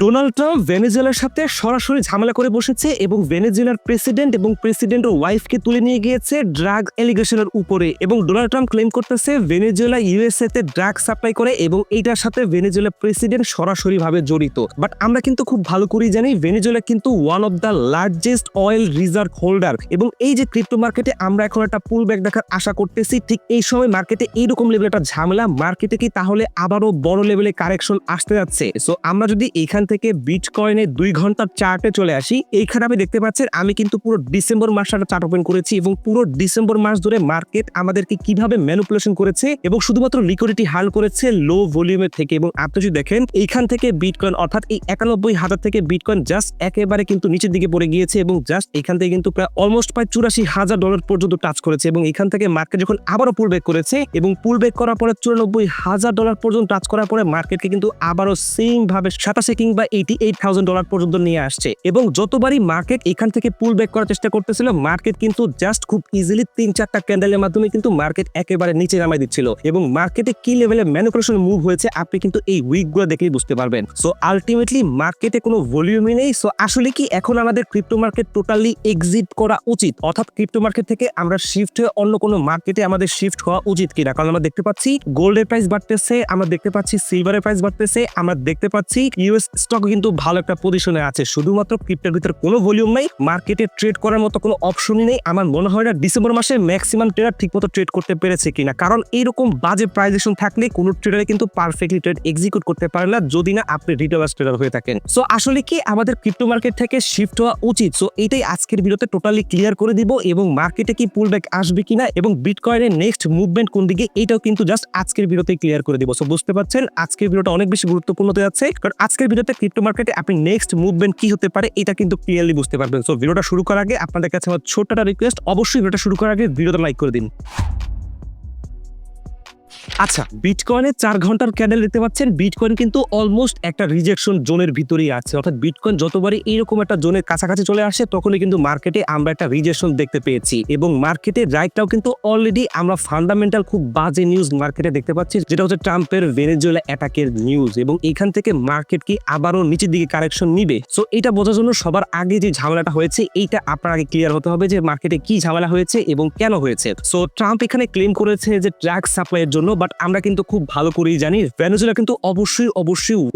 Donald Trump ভেনেজুয়েলার সাথে সরাসরি ঝামেলা করে বসেছে এবং ভেনেজুয়েলার প্রেসিডেন্ট এবং প্রেসিডেন্টের ওয়াইফকে তুলে নিয়ে গিয়েছে ড্রাগ এলিগেশনের উপরে। এবং ডোনাল্ড ট্রাম্প ক্লেম করতেছে ভেনেজুয়েলা ইউএসএ তে ড্রাগ সাপ্লাই করে এবং এইটার সাথে ভেনেজুয়েলা প্রেসিডেন্ট সরাসরি ভাবে জড়িত। বাট আমরা কিন্তু খুব ভালো করেই জানি ভেনেজুয়েলা কিন্তু one of the largest oil reserve holder. এবং এই যে ক্রিপ্টো মার্কেটে আমরা এখন একটা পুল ব্যাক দেখার আশা করতেছি, ঠিক এই সময় মার্কেটে এইরকম লেভেল একটা ঝামেলা, মার্কেটে কি তাহলে আবারও বড় লেভেলে কারেকশন আসতে যাচ্ছে? সো আমরা যদি এখান থেকে বিটকয়েনে 2 ঘন্টার চার্টে চলে আসি, এইখানে আপনি দেখতে পাচ্ছেন আমি কিন্তু পুরো ডিসেম্বর মাসটা চার্ট ওপেন করেছি এবং পুরো ডিসেম্বর মাস ধরে মার্কেট আমাদেরকে কিভাবে ম্যানিপুলেশন করেছে এবং শুধুমাত্র লিকুইডিটি হাল করেছে লো ভলিউমের থেকে। এবং আপনি যদি দেখেন এইখান থেকে বিটকয়েন অর্থাৎ এই 91,000 থেকে বিটকয়েন জাস্ট একেবারে কিন্তু নিচের দিকে পড়ে গিয়েছে এবং জাস্ট এখান থেকে কিন্তু প্রায় অলমোস্ট প্রায় $84,000 পর্যন্ত টাচ করেছে। এবং এখান থেকে মার্কেট যখন আবারও পুল ব্যাক করেছে এবং পুল ব্যাক করার পরে $94,000 পর্যন্ত টাচ করার পরে মার্কেটকে কিন্তু আবারও সেম ভাবে 87 কিংবা $88,000 পর্যন্ত নিয়ে আসছে। এবং যতবারই মার্কেট এখান থেকে পুল ব্যাক করার চেষ্টা করতেছিল, মার্কেট কিন্তু জাস্ট খুব ইজিলি 3-4টা ক্যান্ডেলের মাধ্যমে কিন্তু মার্কেট একেবারে নিচে নামাই দিচ্ছিল। এবং মার্কেটে কি লেভেলে ম্যানিপুলেশন মুভ হয়েছে আপনি কিন্তু এই উইকগুলো দেখেই বুঝতে পারবেন। সো আলটিমেটলি মার্কেটে কোনো ভলিউমই নেই। সো আসলে কি এখন আমাদের ক্রিপ্টো মার্কেট টোটালি এক্সিট করা উচিত, অর্থাৎ ক্রিপ্টো মার্কেট থেকে আমরা শিফট হয়ে অন্য কোনো মার্কেটে আমাদের শিফট হওয়া উচিত কিনা? কারণ আমরা দেখতে পাচ্ছি গোল্ডের প্রাইস বাড়তেছে, আমরা দেখতে পাচ্ছি সিলভারের প্রাইস বাড়তেছে, আমরা দেখতে পাচ্ছি ইউএস স্টক কিন্তু ভালো একটা পজিশনে আছে। শুধুমাত্র ক্রিপ্টোর ভিতরে কোনো ভলিউম নাই, মার্কেটে ট্রেড করার মতো কোনো অপশনই নেই। আমার মনে হয় না ডিসেম্বর মাসে ম্যাক্সিমাম ট্রেডার ঠিকমতো ট্রেড করতে পেরেছে কিনা, কারণ এইরকম বাজে প্রাইজেশন থাকলে কোনো ট্রেডারে কিন্তু পারফেক্টলি ট্রেড এক্সিকিউট করতে পারে না যদি না আপনি রিটেলার ট্রেডার হয়ে থাকেন। সো আসলে কি আমাদের ক্রিপ্টো মার্কেট থেকে শিফট হওয়া উচিত? সো এইটাই আজকের ভিডিওতে টোটালি ক্লিয়ার করে দিব এবং মার্কেটে কি পুল ব্যাক আসবে কিনা এবং বিটকয়েনের নেক্সট মুভমেন্ট কোন দিকে এটাও কিন্তু জাস্ট আজকের ভিডিওতে ক্লিয়ার করে দিব। সো বুঝতে পারছেন আজকের ভিডিওটা অনেক বেশি গুরুত্বপূর্ণ হতে যাচ্ছে, কারণ আজকের ভিডিওতে ক্রিপ্টো মার্কেটে আপনি নেক্সট মুভমেন্ট কি হতে পারে এটা কিন্তু ক্লিয়ারলি বুঝতে পারবেন। সো ভিডিওটা শুরু করার আগে আপনাদের কাছে আমার ছোট্ট একটা রিকোয়েস্ট, অবশ্যই ভিডিওটা শুরু করার আগে ভিডিওটা লাইক করে দিন। আচ্ছা, বিটকয়েনের 4 ঘন্টার ক্যান্ডেল দেখতে পাচ্ছেন, বিটকয়েন কিন্তু অলমোস্ট একটা রিজেকশন জোনের ভিতরেই আছে। অর্থাৎ বিটকয়েন যতবারই এইরকম একটা জোনের কাছাকাছি চলে আসে তখনই কিন্তু মার্কেটে আমরা একটা রিজেকশন দেখতে পেয়েছি। এবং মার্কেটের রাইটটাও কিন্তু অলরেডি আমরা ফান্ডামেন্টাল খুব বাজে নিউজ মার্কেটে দেখতে পাচ্ছি, যেটা হচ্ছে ট্রাম্পের ভেনেজুয়েলা অ্যাটাকের নিউজ। এবং এখান থেকে মার্কেট কি আবারও নিচের দিকে কারেকশন নিবে? সো এটা বোঝার জন্য সবার আগে যে ঝামেলাটা হয়েছে এইটা আপনার আগে ক্লিয়ার হতে হবে যে মার্কেটে কি ঝামেলা হয়েছে এবং কেন হয়েছে। সো ট্রাম্প এখানে ক্লেম করেছে যে ড্রাগ সাপ্লাইয়ের জন্য, বাট আমরা কিন্তু খুব ভালো করেই জানি ভেনেজুয়েলা কিন্তু অবশ্যই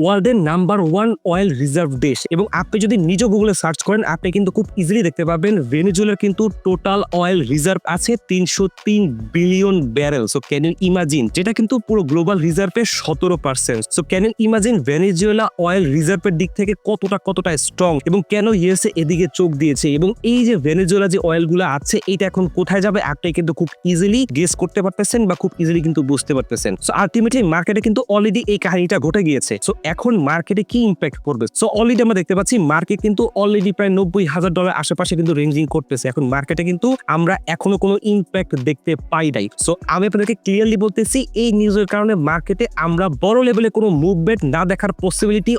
ওয়ার্ল্ডের নাম্বার 1 অয়েল রিজার্ভ দেশ। এবং আপনি যদি নিজে গুগলে সার্চ করেন আপনি কিন্তু খুব ইজিলি দেখতে পাবেন ভেনেজুয়েলার কিন্তু টোটাল অয়েল রিজার্ভ আছে 303 billion barrel. So can you imagine, যেটা কিন্তু পুরো গ্লোবাল রিজার্ভের 17%। So can you imagine Venezuela oil রিজার্ভের দিক থেকে কতটা স্ট্রং এবং কেন ইউএসএ এদিকে চোখ দিয়েছে। এবং এই যে ভেনেজুয়েলা যে অয়েলগুলো আছে এটা এখন কোথায় যাবে আপনি কিন্তু খুব ইজিলি গেস করতে পারতেছেন বা খুব ইজিলি কিন্তু বুঝতে পারতেছেন। সো আলটিমেটলি মার্কেটে কিন্তু অলরেডি এই কাহিনীটা ঘটে গিয়েছে। সো এখন মার্কেটে কি ইম্প্যাক্ট করবে? সো অলরেডি আমরা দেখতে পাচ্ছি মার্কেট কিন্তু অলরেডি প্রায় $90,000 আশেপাশে কিন্তু রেঞ্জিং করতেছে। এখন মার্কেটে কিন্তু আমরা এখনো কোনো ইম্প্যাক্ট দেখতে পাই নাই। সো আমি আপনাদেরকে ক্লিয়ারলি বলতেছি এই নিউজের কারণে মার্কেটে আমরা বড় লেভেলে কোনো মুভমেন্ট না দেখার পসিবিলিটি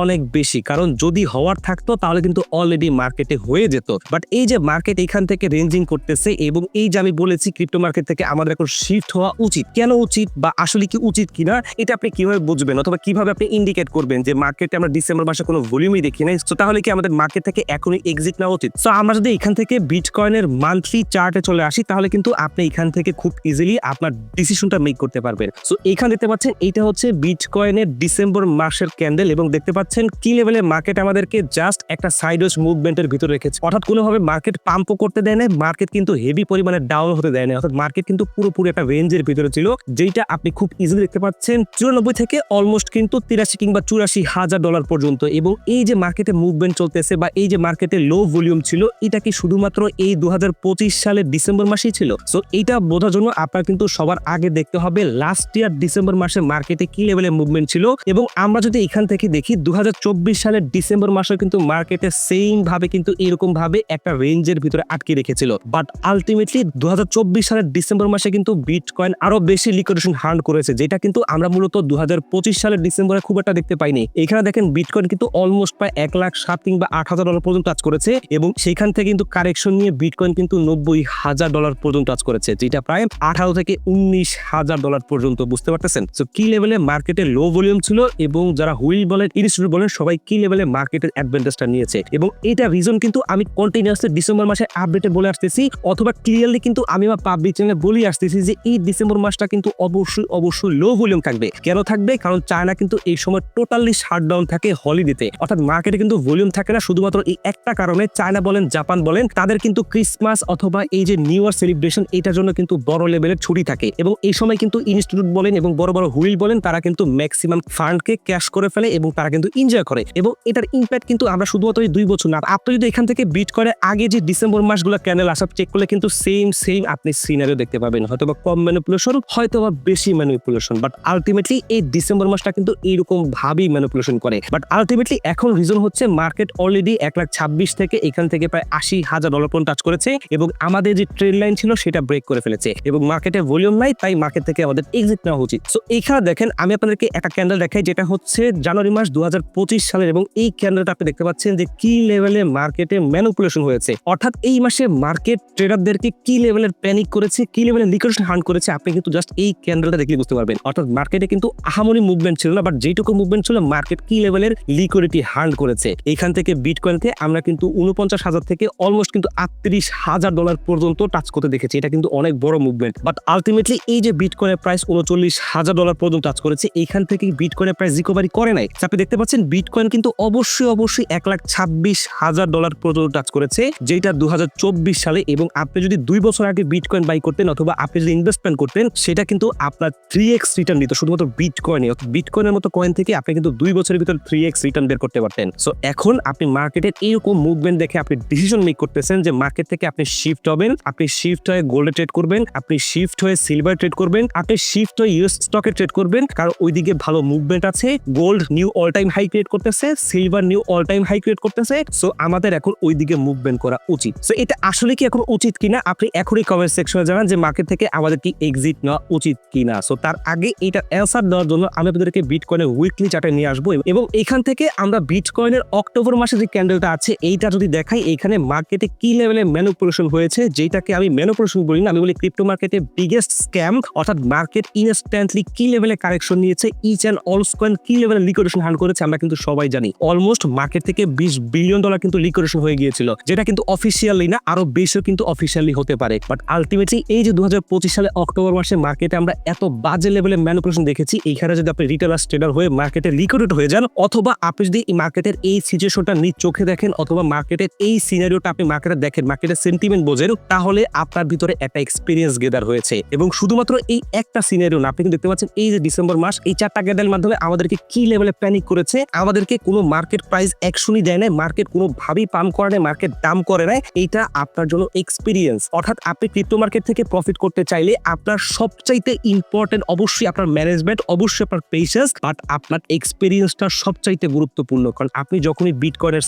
অনেক বেশি, কারণ যদি হওয়ার থাকতো তাহলে কিন্তু অলরেডি মার্কেটে হয়ে যেত। বাট এই যে মার্কেট এখান থেকে রেঞ্জিং করতেছে এবং এই যে আমি বলেছি ক্রিপ্টো মার্কেট থেকে আমাদের এখন শিফট হওয়া উচিত, কেন উচিত বা আসলে কি উচিত কিনা এটা আপনি কিভাবে বুঝবেন অথবা কিভাবে আপনি ইন্ডিকেট করবেন যে মার্কেটে আমরা ডিসেম্বর মাসে কোনো ভলিউমই দেখি নাই? সো তাহলে কি আমাদের মার্কেট থেকে এখনই এক্সিট নেওয়া উচিত? সো আমরা যদি এখান থেকে বিটকয়েনের মান্থলি চার্টে চলে আসি তাহলে কিন্তু আপনি এখান থেকে খুব ইজিলি আপনার ডিসিশনটা মেক করতে পারবেন। সো এখানে দেখতে পাচ্ছেন এইটা হচ্ছে বিটকয়েনের ডিসেম্বর মাসের ক্যান্ডেল এবং দেখতে পাচ্ছেন কি লেভেলে মার্কেট আমাদেরকে জাস্ট একটা সাইডওয়েজ মুভমেন্টের ভিতরে রেখেছে। অর্থাৎ কোনোভাবে মার্কেট পাম্পও করতে দেয় না, মার্কেট কিন্তু হেভি পরিমাণে ডাউন হতে দেয় না। অর্থাৎ মার্কেট কিন্তু পুরোপুরি একটা রেঞ্জের ভিতরে ছিল, যেটা আপনি খুব ইজিলি দেখতে পাচ্ছেন 94 থেকে অলমোস্ট কিন্তু 83 কিংবা $84,000 পর্যন্ত। এবং এই যে মার্কেটে মুভমেন্ট চলতেছে বা এই যে মার্কেটে লো ভলিউম ছিল এটা কি শুধুমাত্র এই 2025 সালের ডিসেম্বর মাসেই ছিল? সো এইটা বোঝার জন্য আপনার কিন্তু সবার আগে দেখতে হবে লাস্ট ইয়ার ডিসেম্বর মাসে মার্কেটে কি লেভেলে মুভমেন্ট ছিল। এবং আমরা যদি এখান থেকে দেখি 2024 সালের ডিসেম্বর মাসে কিন্তু মার্কেটে সেম ভাবে কিন্তু এরকম ভাবে একটা রেঞ্জের ভিতরে আটকে রেখেছিল। বাট আলটিমেটলি 2024 সালের ডিসেম্বর মাসে কিন্তু বিটকয়েন আরো বেশি লিকুইডেশন হান্ট করেছে, যেটা কিন্তু আমরা মূলত 2025 সালের ডিসেম্বরে খুব একটা দেখতে পাইনি। এখানে দেখেন বিটকয়েন কিন্তু অলমোস্ট প্রায় 1,07,000 কিংবা $8,000 পর্যন্ত টাচ করেছে এবং সেখান থেকে কিন্তু কারেকশন নিয়ে বিটকয়েন কিন্তু $90,000 পর্যন্ত টাচ করেছে, যেটা প্রায় $18,000 থেকে $19,000 পর্যন্ত। বুঝতে পারতেছেন? সো কি লেভেলে মার্কেটে লো ভলিউম ছিল এবং যারা হুইল বলেন, ইনস্টিটিউট বলেন, সবাই কি লেভেলে মার্কেটের অ্যাডভান্টেজটা নিয়েছে। এবং এটা রিজন কিন্তু আমি কন্টিনিউয়াসলি ডিসেম্বর মাসে আপডেটে বলে আসতেছি, অথবা ক্লিয়ারলি কিন্তু আমি আমার পাবলিক চ্যানেলে বলে আসতেছি যে এই ডিসেম্বর মাসটা কিন্তু অবশ্যই লো ভলিউম থাকবে। কেন থাকবে? কারণ চায়না কিন্তু এই সময় টোটালি শাটডাউন থাকে হলিডেতে, অর্থাৎ মার্কেটে কিন্তু ভলিউম থাকে না শুধুমাত্র এই একটা কারণে। চায়না বলেন, জাপান বলেন, তাদের কিন্তু ক্রিসমাস অথবা এই যে নিউ ইয়ার সেলিব্রেশন, এটার জন্য কিন্তু বড় লেভেলের ছুটি থাকে এবং এই সময় কিন্তু ইনস্টিটিউট বলেন এবং বড় বড় হুইল বলেন, তারা কিন্তু ম্যাক্সিমাম ফান্ডকে ক্যাশ করে ফেলে এবং তারা কিন্তু এনজয় করে। এবং এটার ইম্প্যাক্ট কিন্তু আমরা শুধুমাত্র এই 2 বছর না, আপনি যদি এখান থেকে বিটকয়েনের আগে যে ডিসেম্বর মাসগুলো ক্যান্ডেল আসা চেক করলে কিন্তু সেম আপনি সিনারিও দেখতে পাবেন, হয়তোবা কম ম্যানিপুলেশন, হয়তোবা বেশি ম্যানিপুলেশন, বাট আলটিমেটলি এই ডিসেম্বর মাসটা কিন্তু এইরকম ভাবেই ম্যানিপুলেশন করে। বাট আলটিমেটলি এখন রিজন হচ্ছে মার্কেট অলরেডি 1,26,000 থেকে এখান থেকে প্রায় $80,000 পর্যন্ত টাচ করেছে এবং আমাদের যে ট্রেড লাইন ছিল সেটা ব্রেক করে ফেলেছে এবং মার্কেটে ভলিউম নাই, তাই মার্কেট থেকে আমাদের এক্সিট নেওয়া উচিত। সো এখানে দেখেন আমি আপনাদেরকে একটা ক্যান্ডেল দেখাই, যেটা হচ্ছে জানুয়ারি মাস 2025 সালের এবং এই ক্যান্ডেলটা আপনি দেখতে পাচ্ছেন যে কি লেভেলে মার্কেটে ম্যানিপুলেশন হয়েছে, অর্থাৎ এই মাসে মার্কেট ট্রেডারদেরকে কি লেভেলের প্যানিক করেছে, কি লেভেলের লিকুইডেশন হান্ট করেছে, আপনি কিন্তু জাস্ট এই ক্যান্ডেলটা দেখলে বুঝতে পারবেন। অর্থাৎ মার্কেটে কিন্তু আহামরি মুভমেন্ট ছিল না, বাট যেটুকু মুভমেন্ট ছিল মার্কেট কি লেভেলের লিকুইডিটি হান্ট করেছে। এখান থেকে বিটকয়েনকে আমরা কিন্তু 49,000 থেকে অলমোস্ট কিন্তু $38,000 পর্যন্ত টাচ করতে দেখেছি। এটা কিন্তু অনেক বড় মুভমেন্ট, বাট আলটিমেটলি এই যে বিটকয়েনের প্রাইস $39,000 পর্যন্ত টাচ করেছে, এখান থেকে বিটকয়েনের প্রাইস রিকভারি করে নাই। আপনি দেখতে পাচ্ছেন বিটকয়েন কিন্তু অবশ্যই $1,26,000 পর্যন্ত টাচ করেছে, যেটা 2024 সালে। এবং আপনি যদি 2 বছর আগে বিটকয়েন বাই করতেন অথবা আপনি যদি ইনভেস্টমেন্ট করতেন, সেটা কিন্তু আপনার 3x রিটার্ন দিত শুধুমাত্র বিটকয়েনে। বিটকয়েনের মতো কয়েন থেকে আপনি কিন্তু 2 বছরের ভিতর 3x রিটার্ন বের করতে পারতেন। সো এখন আপনি মার্কেটের এরকম মুভমেন্ট দেখে আপনি ডিসিশন মেক করতেছেন যে মার্কেট থেকে আপনি শিফট হবেন, আপনি শিফট হয়ে গোল্ডে ট্রেড করবেন, আপনি শিফট হয়ে সিলভার ট্রেড করবেন, আপনি শিফট হয়ে ইউএস স্টকে ট্রেড করবেন, কারণ ওইদিকে ভালো মুভমেন্ট আছে। Gold new all time high create করতেছে, silver new all time high create করতেছে। সো আমাদের এখন ওইদিকে মুভমেন্ট করা উচিত। সো এটা আসলে কি এখন উচিত কিনা আপনি এখনই কমেন্ট সেকশনে জানান যে মার্কেট থেকে আমাদের কি এক্সিট নেওয়া উচিত কিনা। সো তার আগে এটা অ্যান্সার দেওয়ার জন্য আমি আপনাদেরকে বিটকয়েনের উইকলি চার্টে নিয়ে আসবো এবং এখান থেকে আমরা বিটকয়েনের অক্টোবর মাসে যে ক্যান্ডেলটা আছে এইটা যদি দেখাই, এখানে মার্কেটে কি লেভেলে ম্যানিপুলেশন হয়েছে, যেটাকে আমি ম্যানিপুলেশন বলি না, আমি বলি ক্রিপ্টো মার্কেটে বিগেস্ট স্ক্যাম। অর্থাৎ মার্কেট ইনস্ট্যান্টলি কি লেভেলে কারেকশন নিয়েছে, ইচ অ্যান্ড অল কয়েন কি লেভেলে লিকুইডেশন হান্ট করেছে, আমরা কিন্তু সবাই জানি। অলমোস্ট মার্কেট থেকে $20 বিলিয়ন কিন্তু লিকুইডেশন হয়ে গিয়েছিল, যেটা কিন্তু অফিসিয়ালি না, আরো বেশিও কিন্তু অফিসিয়ালি হতে পারে। বাট আলটিমেটলি এই যে 2025 সালে অক্টোবর মাসে মার্কেটে আমরা এত বাজে লেভেলে ম্যানিপুলেশন দেখেছি, এইখানে যদি আপনি রিটেলার ট্রেডার হয়ে মার্কেটে লিকুইডেট হয়ে যান, অথবা আপনি যদি এই মার্কেটের এই সিচুয়েশনটা নিজ চোখে দেখেন, অথবা মার্কেটের এই সিনারিওটা আপনি মার্কেটে দেখেন, মার্কেটের সেন্টিমেন্ট বোঝেন, তাহলে আপনার ভিতরে একটা এক্সপিরিয়েন্স গেদার হয়েছে। এবং শুধুমাত্র এই একটা সিনারিও না, আপনি কিন্তু দেখতে পাচ্ছেন এই যে ডিসেম্বর মাস, এই 4টা ক্যান্ডেলের মাধ্যমে আমাদেরকে কি লেভেলে প্যানিক করেছে, আমাদেরকে কোনো মার্কেট প্রাইস অ্যাকশনই দেয় নাই, মার্কেট কোনো ভাবেই পাম্প করে নাই, মার্কেট দাম করে নাই। এইটা আপনার জন্য এক্সপিরিয়েন্স। অর্থাৎ আপনি ক্রিপ্টো মার্কেট থেকে প্রফিট করতে চাইলে আপনার সবচাইতে ইম্পর্টেন্ট অবশ্যই আপনার ম্যানেজমেন্ট, অবশ্যই আপনার পেশেন্স, বাট আপনার এক্সপিরিয়েন্সটা সবচাইতে গুরুত্বপূর্ণ। কারণ আপনি যখনই বিটকয়েনের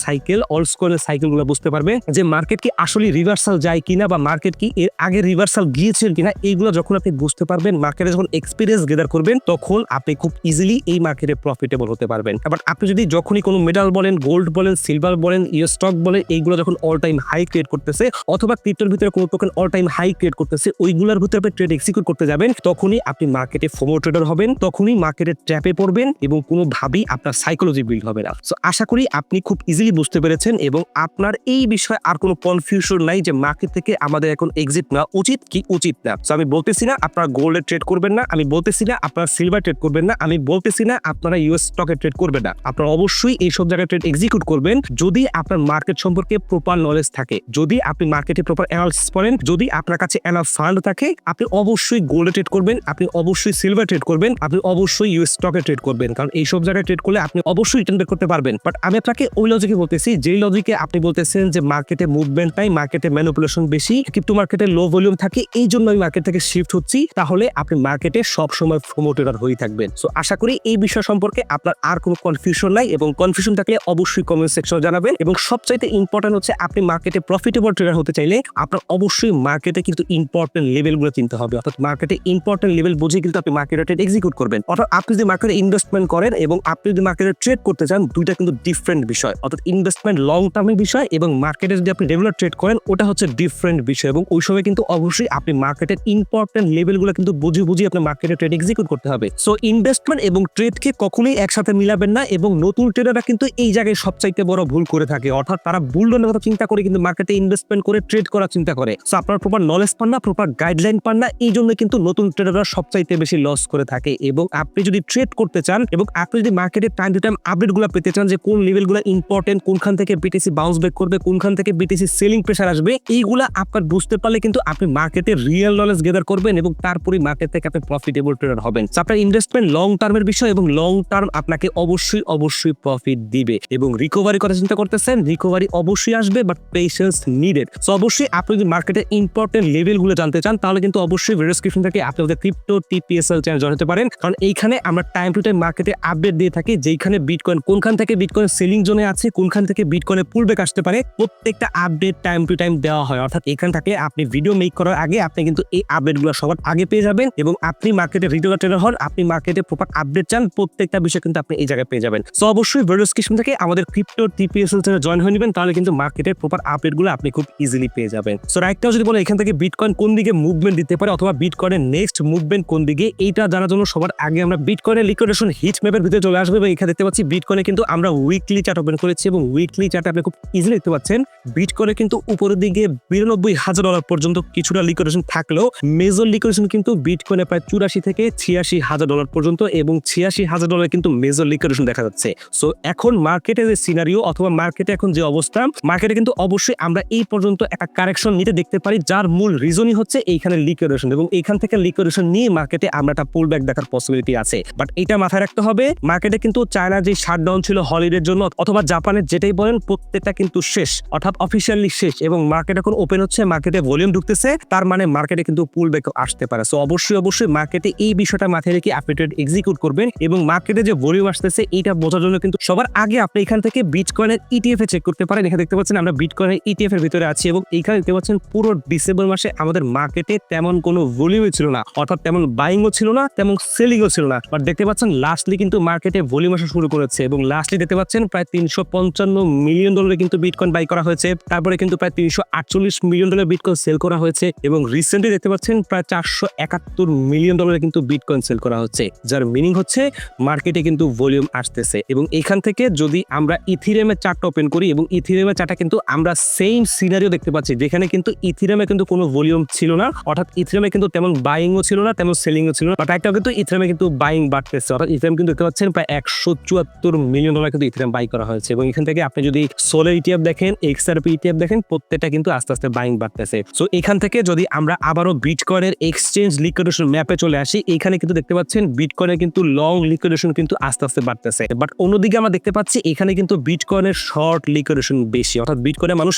সাইকেল, অলসকয়েনের সাইকেলগুলো বুঝতে পারবেন যে মার্কেট কি আসলে রিভার্সাল যায় কিনা, বা মার্কেট কি এর আগে রিভার্সাল গিয়েছিল কিনা, এইগুলো যখন আপনি বুঝতে পারবেন, মার্কেটে যখন এক্সপিরিয়েন্স গেদার করবেন, তখন আপনি খুব ইজিলি এই মার্কেটে প্রফিটেবল হতে পারবেন। আবার আপনি যদি যখনই কোনো মেটাল বলেন, গোল্ড বলেন, সিলভার বলেন, ইউএস স্টক বলেন, এইগুলো যখন অল টাইম হাই ক্রিয়েট করতেছে, অথবা ক্রিপ্টোর ভিতরে কোনো token all time high create করতেছে, ওইগুলোর ভিতরে আপনি ট্রেড এক্সিকিউট করতে যাবেন, তখনই আপনি মার্কেটে ফোমো ট্রেডার হবেন, তখনই মার্কেটের ট্র্যাপে পড়বেন এবং কোনোভাবেই আপনার সাইকোলজি বিল্ড হবে না। সো আশা করি আপনি খুব ইজিলি বুঝতে পেরেছেন এবং আপনার এই বিষয়ে আর কোনো কনফিউশন নাই যে মার্কেট থেকে আমাদের এখন এক্সিট নেওয়া উচিত কি উচিত না। সো আমি বলতেছি না আপনারা গোল্ডে ট্রেড করবেন না, আমি বলতেছি না আপনারা সিলভার ট্রেড করবেন না, আমি বলতেছি না আপনারা ইউএস স্টকে ট্রেড করবেন না। আপনারা অবশ্যই এই সব জায়গায় ট্রেড এক্সিকিউট করবেন যদি আপনার মার্কেট সম্পর্কে প্রপার নলেজ থাকে, যদি আপনি মার্কেটে প্রপার অ্যানালিসিস করেন, যদি আপনার কাছে এনাফ ফান্ড থাকে, আপনি অবশ্যই গোল্ডে ট্রেড করবেন, আপনি অবশ্যই সিলভার ট্রেড করবেন, আপনি অবশ্যই ইউএস স্টকে ট্রেড করবেন, কারণ এই সব জায়গায় ট্রেড করলে আপনি অবশ্যই রিটার্ন বের করতে পারবেন। বাট আমি আপনাকে ওই লজিকে বলতেছি, যেই লজিকে আপনি বলতেছেন যে মার্কেটে মুভমেন্ট নাই, মার্কেটে ম্যানিপুলেশন বেশি, ক্রিপ্টো মার্কেটে লো ভলিউম থাকে, এই জন্য আমি মার্কেট থেকে শিফট হচ্ছি, তাহলে আপনি মার্কেটে সবসময় ফোমো ট্রেডার হয়ে থাকবেন। সো আশা করি এই বিষয় সম্পর্কে আপনার আর কোনো কনফিউশন নাই, এবং কনফিউশন থাকলে অবশ্যই কমেন্ট সেকশনে জানাবেন। এবং সবচাইতে ইম্পর্টেন্ট হচ্ছে আপনি মার্কেটে প্রফিটেবল ট্রেডার হতে চাইলে আপনার অবশ্যই মার্কেটে কিন্তু ইম্পর্টেন্ট লেভেলগুলো চিনতে হবে। অর্থাৎ মার্কেটে ইম্পর্টেন্ট ইম্পর্টেন্ট লেভেল বুঝে কিন্তু আপনি মার্কেটে ট্রেড এক্সিকিউট করবেন। অর্থাৎ আপনি যদি মার্কেটে ইনভেস্টমেন্ট করেন এবং আপনি যদি মার্কেটে ট্রেড করতে চান, দুইটা কিন্তু ডিফারেন্ট বিষয়। অর্থাৎ ইনভেস্টমেন্ট লং টার্মের বিষয় এবং মার্কেটে যদি আপনি রেগুলার ট্রেড করেন ওটা হচ্ছে ডিফারেন্ট বিষয়। এবং ওই সময় কিন্তু অবশ্যই আপনি মার্কেটের ইম্পর্টেন্ট লেভেলগুলো কিন্তু বুঝে আপনি মার্কেটে ট্রেড এক্সিকিউট করতে হবে। সো ইনভেস্টমেন্ট এবং ট্রেডকে কখনোই একসাথে মিলাবেন না। এবং নতুন ট্রেডাররা কিন্তু এই জায়গায় সবচাইতে বড় ভুল করে থাকে। অর্থাৎ তারা বুলডনের কথা চিন্তা করে কিন্তু মার্কেটে ইনভেস্টমেন্ট করে ট্রেড করার চিন্তা করে। সো আপনার প্রপার নলেজ পান না, প্রপার গাইডলাইন পান না, এই জন্য কিন্তু নতুন ট্রেডাররা সবচাইতে বেশি লস করে থাকে। এবং আপনি যদি ট্রেড করতে চান এবং আপনি যদি মার্কেটে টাইম টু টাইম আপডেটগুলো পেতে চান যে কোন লেভেলগুলো ইম্পর্টেন্ট, কোনখান থেকে বিটিসি বাউন্স ব্যাক করবে, কোনখান থেকে বিটিসি সেলিং প্রেসার আসবে, এইগুলা আপনার বুঝতে পারলে কিন্তু আপনি মার্কেটে রিয়েল নলেজ গেদার করবেন এবং তারপরে মার্কেট থেকে আপনি প্রফিটেবল ট্রেডার হবেন। আপনার ইনভেস্টমেন্ট লং টার্মের বিষয় এবং লং টার্ম আপনাকে অবশ্যই প্রফিট দিবে। এবং রিকভারি কথা চিন্তা করতেছেন, রিকভারি অবশ্যই আসবে, বাট পেশেন্স নিডেড। সো অবশ্যই আপনি যদি মার্কেটের ইম্পর্টেন্ট লেভেলগুলো জানতে চান তাহলে কিন্তু অবশ্যই ভিডিও ডেসক্রিপশন থেকে আপনি আমাদের ক্রিপ্টো টিপিএসএল চ্যানেল জয়েন হতে পারেন। কারণ এইখানে আমরা টাইম টু টাইম মার্কেটে আপডেট দিয়ে থাকি, যেখানে বিটকয়েন কোনখান থেকে বিটকয়েন সেলিং জোনে আছে, কোনখান থেকে বিটকয়েনের পুলব্যাক আসতে পারে, প্রত্যেকটা আপডেট টাইম টু টাইম দেওয়া হয়। অর্থাৎ এখান থেকে আপনি ভিডিও মেক করার আগে আপনি কিন্তু এই আপডেটগুলো সবার আগে পেয়ে যাবেন। এবং আপনি মার্কেটে রিটেলার ট্রেডার হন, আপনি মার্কেটে প্রপার আপডেট চান, প্রত্যেকটা বিষয় কিন্তু আপনি এই জায়গায় পেয়ে যাবেন। সো অবশ্যই ভিডিও ডেসক্রিপশন থেকে আমাদের ক্রিপ্টো টিপিএসএল চ্যানেল জয়েন হয়ে নেবেন, তাহলে কিন্তু মার্কেটের প্রপার আপডেটগুলো আপনি খুব ইজিলি পেয়ে যাবেন। সো রাইটটাও যদি বলে এখান থেকে বিটকয়েন কোন দিকে মুভমেন্ট দিতে পারে অথবা বিটকয়েনের নেক্সট মুভমেন্ট কোন দিকে, এইটা জানার জন্য সবার আগে আমরা বিটকয়েনের লিকুইডেশন হিট ম্যাপের ভিতরে চলে আসবে। এবং এখানে দেখতে পাচ্ছি বিটকয়েনে কিন্তু আমরা উইকলি চার্ট ওপেন করেছি এবং উইকলি চার্টে আপনি খুব ইজিলি দেখতে পাচ্ছেন বিটকয়েনে কিন্তু উপরের দিকে $92,000 পর্যন্ত কিছুটা লিকুইডেশন থাকলেও মেজর লিকুইডেশন কিন্তু বিটকয়েনে প্রায় 84 থেকে $86,000 পর্যন্ত এবং $86,000 কিন্তু মেজর লিকুইডেশন দেখা যাচ্ছে। সো এখন মার্কেটের যে সিনারিও অথবা মার্কেটে এখন যে অবস্থা, মার্কেটে কিন্তু অবশ্যই আমরা এই পর্যন্ত একটা কারেকশন নিতে দেখতে পারি, যার মূল রিজনই হচ্ছে এইখানে লিকুইডেশন। এবং এইখান থেকে লিকুইডেশন নিয়ে মার্কেটে আমরা একটা পুলব্যাক দেখার পসিবিলিটি আছে। বাট এটা মাথায় রাখতে হবে, মার্কেটে কিন্তু চায়নার যে শাটডাউন ছিল হলিডের জন্য অথবা জাপানের যেটাই বলেন প্রত্যেকটা কিন্তু শেষ, অর্থাৎ অফিসিয়ালি শেষ। এবং মার্কেট এখন ওপেন হচ্ছে, মার্কেটে ভলিউম ঢুকতেছে, তার মানে মার্কেটে কিন্তু পুলব্যাক আসতে পারে। সো অবশ্যই মার্কেটে এই বিষয়টা মাথায় রেখে আপনি ট্রেড এক্সিকিউট করবেন। এবং মার্কেটে যে ভলিউম আসতেছে এইটা বোঝার জন্য কিন্তু সবার আগে আপনি এখান থেকে বিটকয়েনের ইটিএফ এ চেক করতে পারেন। এখানে দেখতে পাচ্ছেন আমরা বিটকয়েনের ইটিএফ এর ভিতরে আছি এবং এইখানে দেখতে পাচ্ছেন পুরো ডিসেম্বর মাসে আমাদের মার্কেটে তেমন কোনো ভলিউমই ছিল না, অর্থাৎ তেমন বাইংও ছিল না, তেমন সেলিংও ছিল না। বাট দেখতে পাচ্ছেন লাস্টলি কিন্তু মার্কেটে ভলিউম আসা শুরু করেছে এবং লাস্টলি দেখতে পাচ্ছেন প্রায় $355 মিলিয়ন কিন্তু বিটকয়েন বাই করা হয়েছে। তারপরে কিন্তু প্রায় $348 মিলিয়ন বিটকয়েন সেল করা হয়েছে এবং রিসেন্টলি দেখতে পাচ্ছেন প্রায় $471 মিলিয়ন কিন্তু বিটকয়েন সেল করা হচ্ছে, যার মিনিং হচ্ছে মার্কেটে কিন্তু ভলিউম আসতেছে। এবং এখান থেকে যদি আমরা ইথিরিয়ামের চার্টটা ওপেন করি এবং ইথিরিয়ামের চার্টটা কিন্তু আমরা সেম সিনারিও দেখতে পাচ্ছি, যেখানে কিন্তু ইথিরিয়ামে কিন্তু কোনো ভলিউম ছিল না, অর্থাৎ ইথিরিয়ামে কিন্তু তেমন বাইংও ছিল না, তেমন সেলিংও ছিল না। বাট একটা কিন্তু ইথিরিয়ামে কিন্তু বাইং বাড়তেছে, অর্থাৎ ইথিরিয়াম কিন্তু দেখতে পাচ্ছেন প্রায় $174 মিলিয়ন কিন্তু ইথিরিয়াম বাই করা হয়েছে। এবং এখান থেকে আপনি যদি সোলার ইটিএফ দেখেন, এক্সআরপি ইটিএফ দেখেন, প্রত্যেকটা কিন্তু আস্তে আস্তে বাইং বাড়তেছে। সো এখান থেকে যদি আমরা আবারও বিটকয়েনের এক্সচেঞ্জ লিকুইডেশন ম্যাপে চলে আসি, এখানে কিন্তু দেখতে পাচ্ছেন বিটকয়েনের কিন্তু লং লিকুইডেশন কিন্তু আস্তে আস্তে বাড়তেছে। বাট অন্যদিকে আমরা দেখতে পাচ্ছি এখানে কিন্তু বিটকয়েনের শর্ট লিকুইডেশন বেশি, অর্থাৎ বিটকয়েনের মানুষ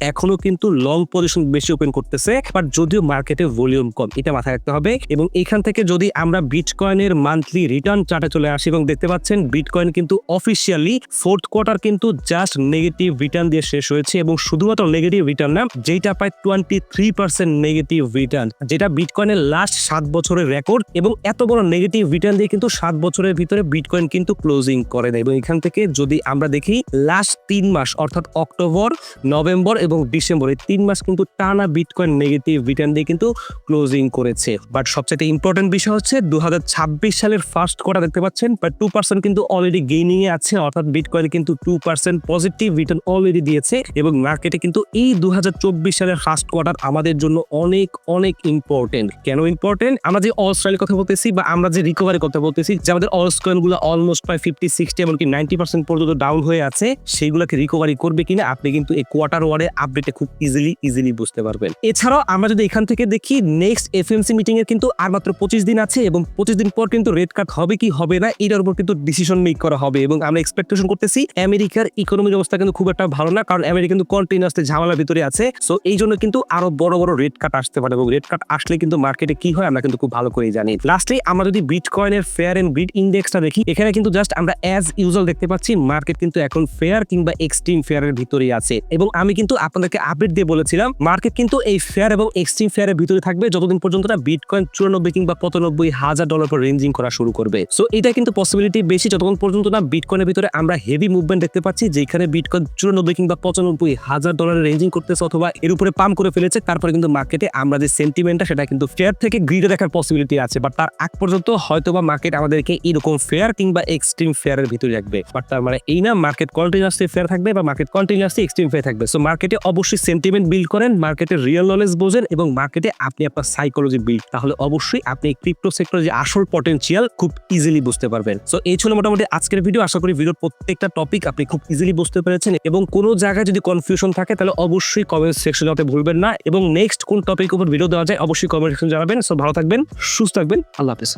এখনো কিন্তু লং পজিশন বেশি ওপেন করতেছে, বাট যদিও মার্কেটে ভলিউম কম, এটা মাথায় রাখতে হবে। এবং এখান থেকে যদি আমরা বিটকয়েনের মান্থলি রিটার্ন চার্টে চলে আসি এবং দেখতে পাচ্ছেন বিটকয়েন কিন্তু অফিসিয়ালি ফোর্থ কোয়ার্টার কিন্তু জাস্ট নেগেটিভ রিটার্ন দিয়ে শেষ হয়েছে এবং শুধুমাত্র নেগেটিভ রিটার্ন না, যেটা প্রায় 23% নেগেটিভ রিটার্ন, যেটা বিটকয়েনের লাস্ট 7 বছরের রেকর্ড। এবং এত বড় নেগেটিভ রিটার্ন দিয়ে কিন্তু 7 বছরের ভিতরে বিটকয়েন কিন্তু ক্লোজিং করে দেয়। এবং এখান থেকে যদি আমরা দেখি লাস্ট 3 মাস অর্থাৎ অক্টোবর, নভেম্বর এবং ডিসেম্বর, এই 3 মাস কিন্তু টানা বিটকয়েন নেগেটিভ রিটার্ন দিয়ে কিন্তু ক্লোজিং করেছে। বাট সবচেয়ে ইম্পর্টেন্ট বিষয় হচ্ছে 2026 সালের ফার্স্ট কোয়ার্টার দেখতে পাচ্ছেন প্রায় 2% কিন্তু অলরেডি গেইনিং এ আছে, অর্থাৎ বিটকয়েন কিন্তু 2% পজিটিভ রিটার্ন অলরেডি দিয়েছে। এবং মার্কেটে কিন্তু এই 2024 সালের ফার্স্ট কোয়ার্টার আমাদের জন্য অনেক ইম্পর্টেন্ট। কেন ইম্পর্টেন্ট? আমরা যে অল স্টাইলের কথা বলতেছি বা আমরা যে রিকভারি কথা বলতেছি, যে আমাদের অলস কয়েনগুলো অলমোস্ট প্রায় 50-60 এমনকি 90% পর্যন্ত ডাউন হয়ে আছে, সেইগুলোকে রিকভারি করবে কিনা আপনি কিন্তু এই কোয়ার্টার ওয়ারে আপডেটে খুব ইজিলি বুঝতে পারবেন। এছাড়াও আমরা যদি এখান থেকে দেখি নেক্সট এফএমসি মিটিং এর কিন্তু আর মাত্র 25 দিন আছে এবং 25 দিন পর কিন্তু রেট কাট হবে কি হবে না এটার উপর কিন্তু ডিসিশন মেক করা হবে। এবং আমরা এক্সপেকটেশন করতেছি আমেরিকার ইকোনমির অবস্থা কিন্তু খুব একটা ভালো না, কারণ আমেরিকা কিন্তু কন্টিনিউয়াসলি ঝামেলার ভিতরে আছে। সো এই জন্য কিন্তু আরো বড় রেট কাট আসতে পারে এবং রেট কাট আসলে কিন্তু মার্কেটে কি হয় আমরা কিন্তু খুব ভালো করে জানি। লাস্টে আমরা যদি বিটকয়েনের ফেয়ার এন্ড গ্রিড ইন্ডেক্সটা দেখি, এখানে কিন্তু জাস্ট আমরা অ্যাজ ইউজুয়াল দেখতে পাচ্ছি মার্কেট কিন্তু এখন ফেয়ার কিংবা এক্সট্রিম ফেয়ারের ভিতরেই আছে। এবং আমি কিন্তু আপনাদেরকে আপডেট দিয়ে বলেছিলাম মার্কেট কিন্তু এই ফেয়ার এবং এক্সট্রিম ফেয়ারের ভিতরে থাকবে যতদিন পর্যন্ত না বিটকয়েন 94 কিংবা 95,000 ডলার পর রেঞ্জিং করা শুরু করবে। সো এটা কিন্তু পসিবিলিটি বেশি যতক্ষণ পর্যন্ত না বিটকয়েনের ভিতরে আমরা হেভি মুভমেন্ট দেখতে পাচ্ছি, যেখানে বিটকয়েন 94 কিংবা 95,000 ডলারের রেঞ্জিং করতেছে অথবা এর উপরে পাম্প করে ফেলেছে। তারপরে কিন্তু মার্কেটে আমরা যে সেন্টিমেন্টটা সেটা কিন্তু ফেয়ার থেকে গ্রিডে দেখার পসিবিলিটি আছে, বাট তার আগ পর্যন্ত হয়তোবা মার্কেট আমাদেরকে এরকম ফেয়ার কিংবা এক্সট্রিম ফেয়ারের ভিতরে রাখবে। বাট তার মানে এই না মার্কেট কন্টিনিউয়াসলি ফেয়ার থাকবে বা মার্কেট কন্টিনিউয়াসলি এক্সট্রিম ফেয়ার থাকবে। সো মার্কেটে অবশ্যই সেন্টিমেন্ট বিল্ড করেন, মার্কেটের রিয়েল নলেজ বোঝেন এবং মার্কেটে আপনি আপনার সাইকোলজি বিল্ড, তাহলে অবশ্যই আপনি ক্রিপ্টো সেক্টরে যে আসল পটেনশিয়াল খুব ইজিলি বুঝতে পারবেন। সো এই ছিল মোটামুটি আজকের ভিডিও। আশা করি ভিডিওর প্রত্যেকটা টপিক আপনি খুব ইজিলি বুঝতে পেরেছেন এবং কোনো জায়গায় যদি কনফিউশন থাকে তাহলে অবশ্যই কমেন্ট সেকশনে জানাতে ভুলবেন না এবং নেক্সট কোন টপিক উপর ভিডিও দেওয়া যায় অবশ্যই কমেন্ট সেকশনে জানাবেন। সো ভালো থাকবেন, সুস্থ থাকবেন, আল্লাহ হাফেজ।